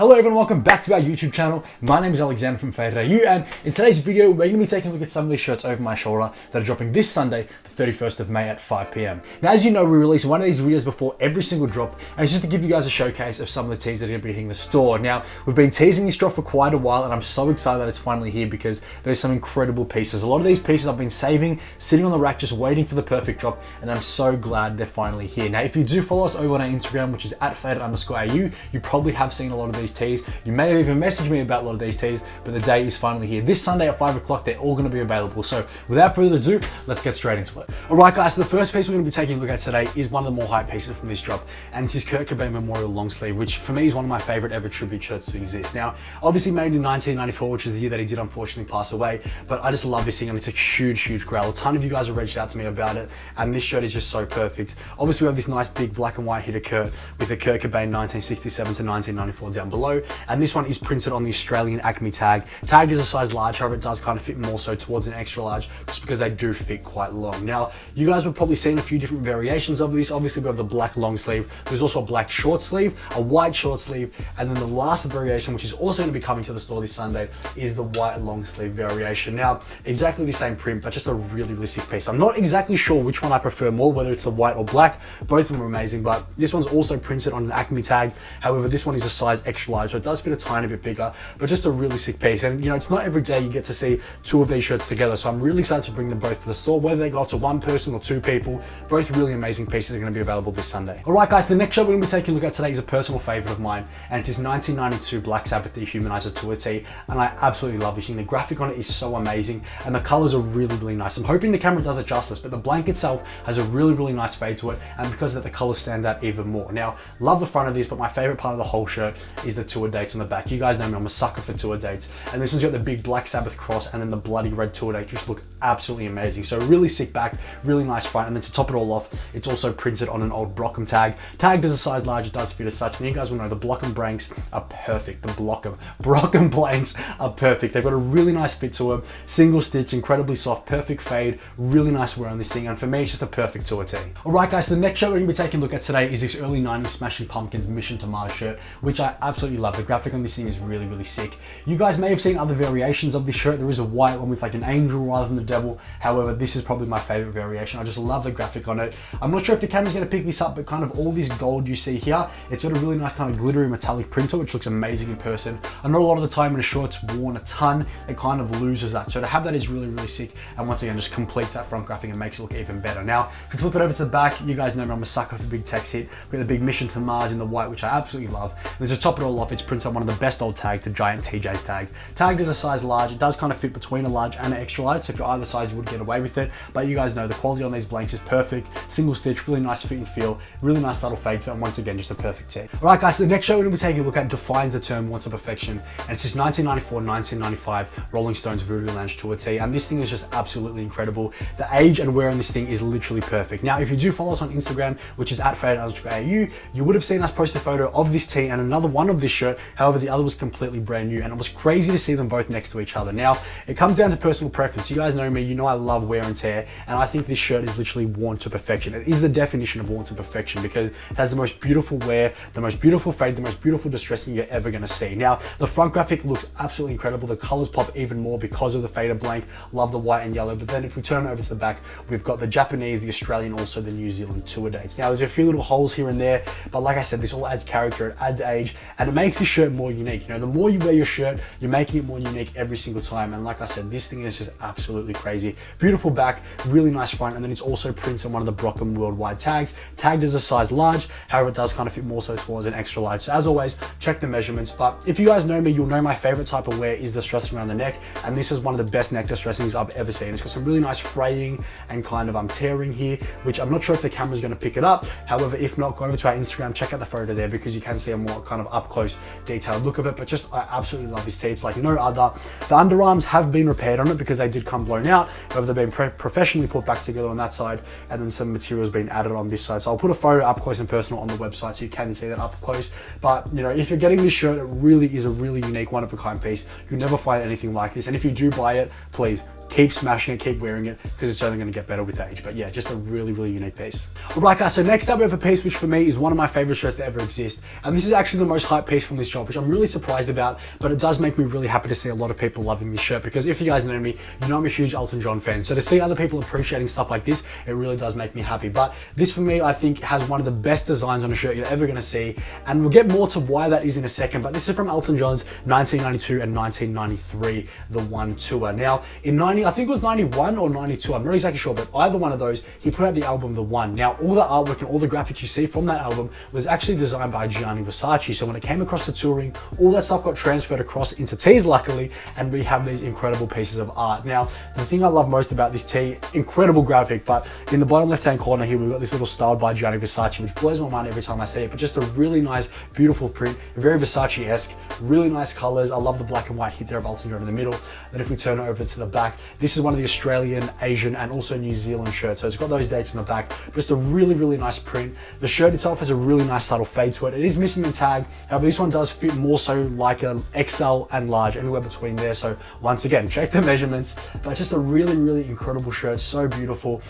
Hello everyone, welcome back to our YouTube channel. My name is Alexander from Fade.au, and in today's video, we're going to be taking a look at some of these shirts over my shoulder that are dropping this Sunday, the 31st of May at 5 PM. Now, as you know, we release one of these videos before every single drop, and it's just to give you guys a showcase of some of the tees that are going to be hitting the store. Now, we've been teasing this drop for quite a while, and I'm so excited that it's finally here because there's some incredible pieces. A lot of these pieces I've been saving, sitting on the rack, just waiting for the perfect drop, and I'm so glad they're finally here. Now, if you do follow us over on our Instagram, which is @fade_au, you probably have seen a lot of these tees. You may have even messaged me about a lot of these tees, but the day is finally here. This Sunday at 5 o'clock, they're all going to be available. So without further ado, let's get straight into it. All right, guys, so the first piece we're going to be taking a look at today is one of the more hype pieces from this drop, and it's his Kurt Cobain Memorial long sleeve, which for me is one of my favorite ever tribute shirts to exist. Now, obviously made in 1994, which is the year that he did unfortunately pass away, but I just love this thing, and it's a huge, huge grail. A ton of you guys have reached out to me about it, and this shirt is just so perfect. Obviously, we have this nice big black and white hitter Kurt with the Kurt Cobain 1967 to 1994 down below, and this one is printed on the Australian Acme tag. Tagged is a size large, however it does kind of fit more so towards an extra large just because they do fit quite long. Now, you guys have probably seen a few different variations of this. Obviously, we have the black long sleeve. There's also a black short sleeve, a white short sleeve, and then the last variation, which is also going to be coming to the store this Sunday, is the white long sleeve variation. Now, exactly the same print, but just a really, really sick piece. I'm not exactly sure which one I prefer more, whether it's the white or black. Both of them are amazing, but this one's also printed on an Acme tag. However, this one is a size extra large, so it does fit a tiny bit bigger, but just a really sick piece. And you know, it's not every day you get to see two of these shirts together, so I'm really excited to bring them both to the store, whether they go up to one person or two people. Both really amazing pieces are going to be available this Sunday. All right, guys, the next shirt we're going to be taking a look at today is a personal favorite of mine, and it's his 1992 Black Sabbath Dehumanizer Tour tee, and I absolutely love this thing. The graphic on it is so amazing, and the colors are really, really nice. I'm hoping the camera does it justice, but the blank itself has a really, really nice fade to it, and because of that, the colors stand out even more. Now, love the front of this, but my favorite part of the whole shirt is the tour dates on the back. You guys know me, I'm a sucker for tour dates, and this one's got the big Black Sabbath cross and then the bloody red tour date, which look absolutely amazing. So really sick back, really nice front, and then to top it all off, it's also printed on an old Brockham tag. Tagged as a size large, it does fit as such, and you guys will know the Blockham blanks are perfect. The Brockham blanks are perfect. They've got a really nice fit to them, single stitch, incredibly soft, perfect fade, really nice wear on this thing, and for me, it's just a perfect tour tee. All right, guys, so the next shirt we're going to be taking a look at today is this early 90s Smashing Pumpkins Mission to Mars shirt, which I absolutely love. The graphic on this thing is really, really sick. You guys may have seen other variations of this shirt. There is a white one with like an angel rather than the devil. However, this is probably my favorite variation. I just love the graphic on it. I'm not sure if the camera's going to pick this up, but kind of all this gold you see here, it's got a really nice kind of glittery metallic print to it, which looks amazing in person. I know a lot of the time when a shirt's worn a ton, it kind of loses that. So to have that is really, really sick. And once again, just completes that front graphic and makes it look even better. Now, if you flip it over to the back, you guys know me, I'm a sucker for big text hit. We've got the big Mission to Mars in the white, which I absolutely love. And to top it all off, it's printed on one of the best old tags, the Giant TJ's tag. Tagged as a size large, it does kind of fit between a large and an extra large, so if you're either size, you would get away with it. But you guys know the quality on these blanks is perfect. Single stitch, really nice fit and feel, really nice subtle fade to it, and once again, just a perfect tee. All right, guys, so the next show we're going to be taking a look at defines the term "Want of Perfection," and it's his 1994-1995 Rolling Stones Voodoo Lounge Tour tee, and this thing is just absolutely incredible. The age and wear on this thing is literally perfect. Now, if you do follow us on Instagram, which is @fade_au, you would have seen us post a photo of this tee and another one of this shirt. However, the other was completely brand new, and it was crazy to see them both next to each other. Now, it comes down to personal preference. You guys know me, you know I love wear and tear, and I think this shirt is literally worn to perfection. It is the definition of worn to perfection because it has the most beautiful wear, the most beautiful fade, the most beautiful distressing you're ever going to see. Now, the front graphic looks absolutely incredible. The colors pop even more because of the faded blank. Love the white and yellow, but then if we turn over to the back, we've got the Japanese, the Australian, also the New Zealand tour dates. Now, there's a few little holes here and there, but like I said, this all adds character, it adds age, and it makes this shirt more unique. You know, the more you wear your shirt, you're making it more unique every single time. And like I said, this thing is just absolutely crazy. Beautiful back, really nice front, and then it's also printed on one of the Brockham worldwide tags. Tagged as a size large, however, it does kind of fit more so towards an extra large. So as always, check the measurements. But if you guys know me, you'll know my favorite type of wear is the distressing around the neck, and this is one of the best neck distressings I've ever seen. It's got some really nice fraying and kind of tearing here, which I'm not sure if the camera's going to pick it up. However, if not, go over to our Instagram, check out the photo there because you can see a more kind of up close detailed look of it. But just, I absolutely love this tee. It's like no other. The underarms have been repaired on it because they did come blown out. However, they've been professionally put back together on that side, and then some materials being added on this side. So I'll put a photo up close and personal on the website so you can see that up close. But you know, if you're getting this shirt, it really is a really unique, one of a kind piece. You'll never find anything like this. And if you do buy it, please keep smashing it, keep wearing it, because it's only going to get better with age. But yeah, just a really, really unique piece. All right, guys, so next up we have a piece which for me is one of my favorite shirts that ever exist. And this is actually the most hyped piece from this drop, which I'm really surprised about, but it does make me really happy to see a lot of people loving this shirt, because if you guys know me, you know I'm a huge Elton John fan. So to see other people appreciating stuff like this, it really does make me happy. But this for me, I think has one of the best designs on a shirt you're ever going to see. And we'll get more to why that is in a second, but this is from Elton John's 1992 and 1993 The One tour. Now in I think it was 91 or 92, I'm not exactly sure, but either one of those, he put out the album The One. Now all the artwork and all the graphics you see from that album was actually designed by Gianni Versace. So when it came across to touring, all that stuff got transferred across into tees, luckily, and we have these incredible pieces of art. Now the thing I love most about this tee, incredible graphic, but in the bottom left hand corner here we've got this little styled by Gianni Versace, which blows my mind every time I see it, but just a really nice, beautiful print, very Versace-esque, really nice colors. I love the black and white hit there of Elton John in the middle. Then if we turn it over to the back, this is one of the Australian, Asian, and also New Zealand shirts. So it's got those dates on the back, just a really, really nice print. The shirt itself has a really nice subtle fade to it. It is missing the tag. However, this one does fit more so like an XL and large, anywhere between there. So once again, check the measurements, but just a really, really incredible shirt. So beautiful.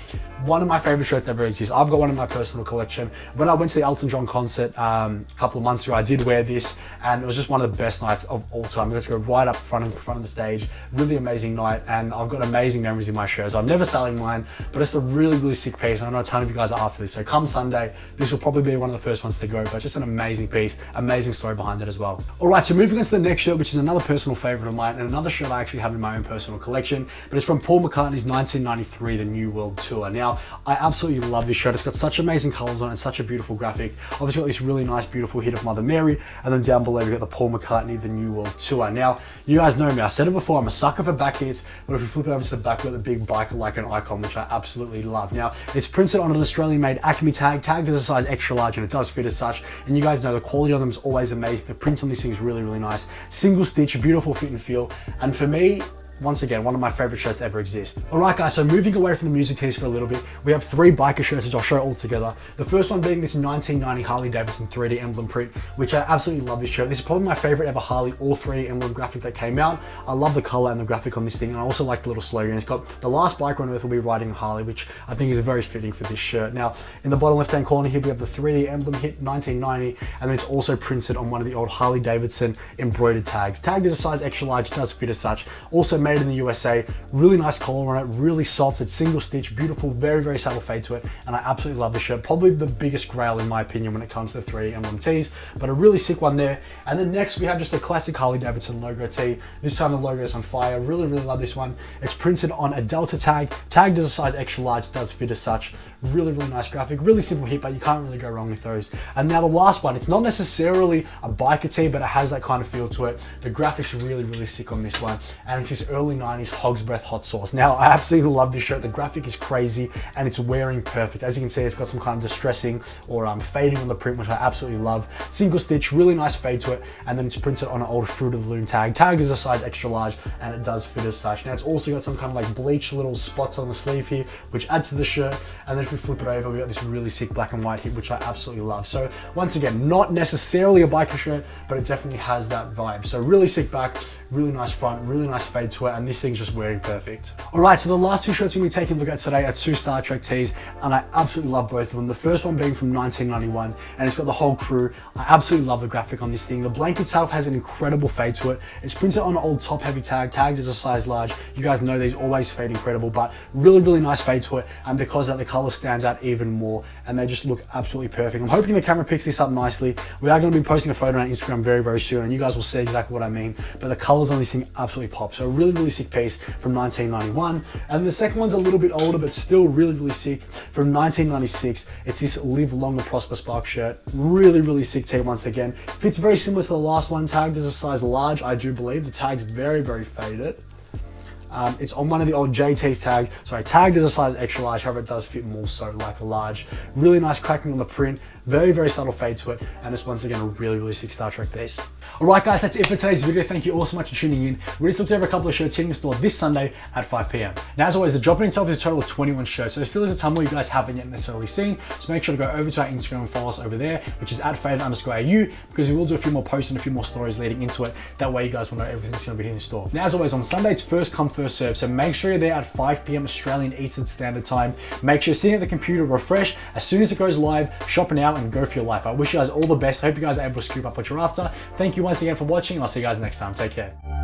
One of my favorite shirts that ever exists. I've got one in my personal collection. When I went to the Elton John concert a couple of months ago, I did wear this, and it was just one of the best nights of all time. Let's go right up front of the stage. Really amazing night, and I've got amazing memories in my shirt. So I'm never selling mine, but it's a really, really sick piece. And I know a ton of you guys are after this. So come Sunday, this will probably be one of the first ones to go, but just an amazing piece, amazing story behind it as well. All right, so moving on to the next shirt, which is another personal favorite of mine, and another shirt I actually have in my own personal collection, but it's from Paul McCartney's 1993 The New World Tour. Now, I absolutely love this shirt. It's got such amazing colors on it, such a beautiful graphic. Obviously got this really nice, beautiful hit of Mother Mary, and then down below we got the Paul McCartney The New World Tour. Now, you guys know me, I said it before, I'm a sucker for back hits, but if we flip it over to the back, we've got the big biker like an icon, which I absolutely love. Now, it's printed on an Australian-made Acme tag, tagged as a size extra large, and it does fit as such. And you guys know the quality on them is always amazing. The print on this thing is really, really nice. Single stitch, beautiful fit and feel. And for me, once again, one of my favorite shirts that ever exist. All right, guys, so moving away from the music tees for a little bit, we have three biker shirts, which I'll show all together. The first one being this 1990 Harley Davidson 3D Emblem print, which I absolutely love this shirt. This is probably my favorite ever Harley or 3D Emblem graphic that came out. I love the color and the graphic on this thing, and I also like the little slogan. It's got the last biker on earth will be riding Harley, which I think is very fitting for this shirt. Now, in the bottom left-hand corner here, we have the 3D Emblem hit 1990, and then it's also printed on one of the old Harley Davidson embroidered tags. Tagged as a size extra large, does fit as such. Also made in the USA. Really nice collar on it, really soft, it's single stitch, beautiful, very, very subtle fade to it, and I absolutely love the shirt. Probably the biggest grail in my opinion when it comes to the 3D Emblem tees, but a really sick one there. And then next we have just a classic Harley Davidson logo tee. This time the logo is on fire. Really, really love this one. It's printed on a Delta tag, tagged as a size extra large, it does fit as such. Really, really nice graphic, really simple hit, but you can't really go wrong with those. And now the last one, it's not necessarily a biker tee, but it has that kind of feel to it. The graphics are really, really sick on this one, and it's this early 90s Hogs Breath hot sauce. Now, I absolutely love this shirt. The graphic is crazy, and it's wearing perfect. As you can see, it's got some kind of distressing or fading on the print, which I absolutely love. Single stitch, really nice fade to it, and then it's printed on an old Fruit of the Loom tag. Tag is a size extra large, and it does fit as such. Now, it's also got some kind of like bleach little spots on the sleeve here, which add to the shirt, and then if we flip it over, we got this really sick black and white hit, which I absolutely love. So once again, not necessarily a biker shirt, but it definitely has that vibe. So really sick back, really nice front, really nice fade to it, and this thing's just wearing perfect. All right, so the last two shirts we're gonna be taking a look at today are two Star Trek tees, and I absolutely love both of them. The first one being from 1991, and it's got the whole crew. I absolutely love the graphic on this thing. The blanket itself has an incredible fade to it. It's printed on an old top heavy tag, tagged as a size large. You guys know these always fade incredible, but really, really nice fade to it, and because of that, the color stands out even more, and they just look absolutely perfect. I'm hoping the camera picks this up nicely. We are gonna be posting a photo on Instagram very, very soon, and you guys will see exactly what I mean, but the colors on this thing absolutely pop. So a really, really sick piece from 1991. And the second one's a little bit older, but still really, really sick, from 1996. It's this Live Long and Prosper Spark shirt. Really, really sick tee once again. Fits very similar to the last one, tagged as a size large, I do believe. The tag's very, very faded. It's on one of the old JT's tagged as a size extra large, however it does fit more so like a large. Really nice cracking on the print, very, very subtle fade to it, and it's once again a really, really sick Star Trek piece. Alright guys, that's it for today's video. Thank you all so much for tuning in. We just looked over a couple of shirts hitting the store this Sunday at 5 PM. Now as always, the drop in itself is a total of 21 shirts, so there still is a ton more you guys haven't yet necessarily seen, so make sure to go over to our Instagram and follow us over there, which is @faded_AU, because we will do a few more posts and a few more stories leading into it. That way you guys will know everything's going to be here in the store. Now as always, on Sunday it's first come, first serve. So make sure you're there at 5 p.m. Australian Eastern Standard Time. Make sure you're sitting at the computer, refresh. As soon as it goes live, shop now and go for your life. I wish you guys all the best. I hope you guys are able to scoop up what you're after. Thank you once again for watching. I'll see you guys next time. Take care.